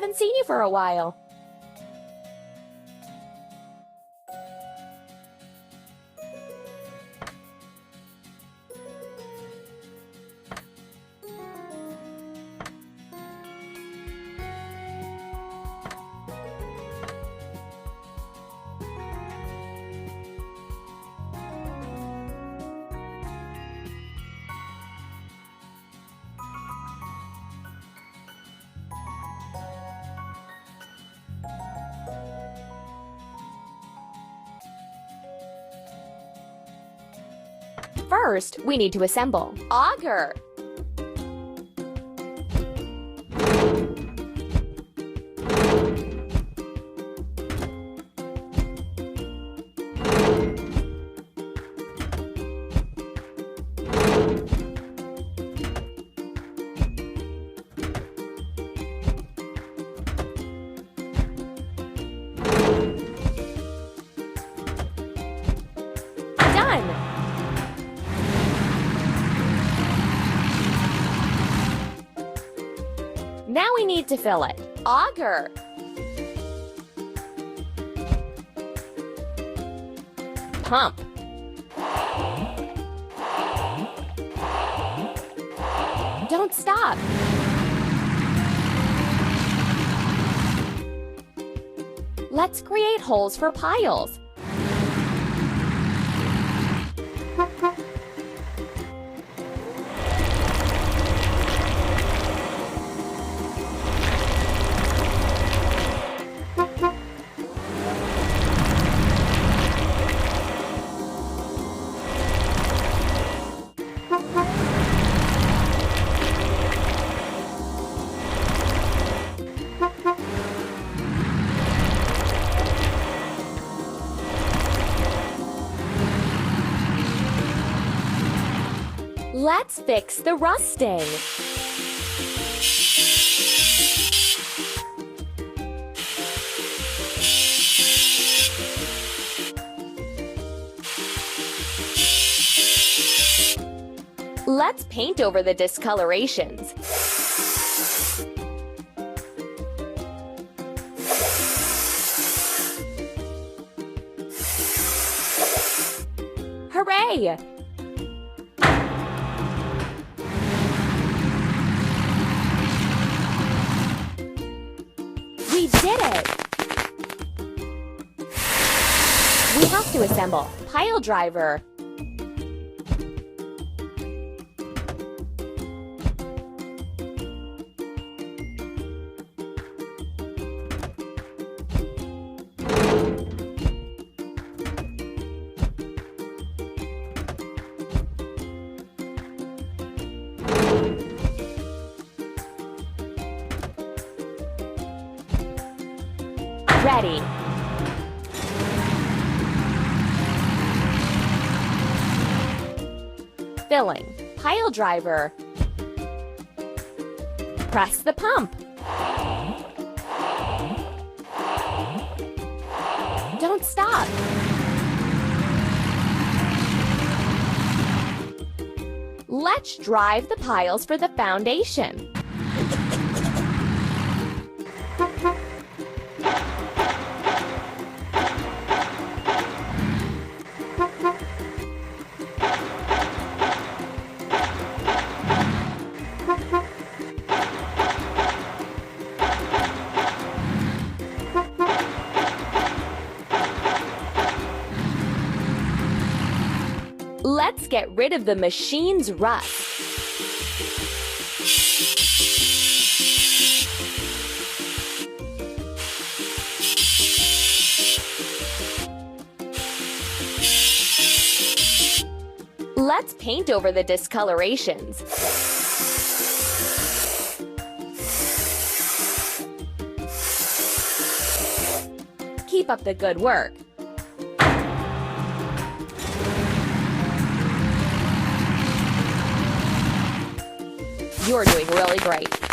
Haven't seen you for a while. First, we need to assemble. Auger. Done. Now we need to fill it. Auger. Pump. Don't stop. Let's create holes for piles. Let's fix the rusting. Let's paint over the discolorations. Hooray! We did it! We have to assemble pile driver. Ready. Filling. Pile driver. Press the pump. Don't stop. Let's drive the piles for the foundation. Let's get rid of the machine's rust. Let's paint over the discolorations. Keep up the good work. You're doing really great.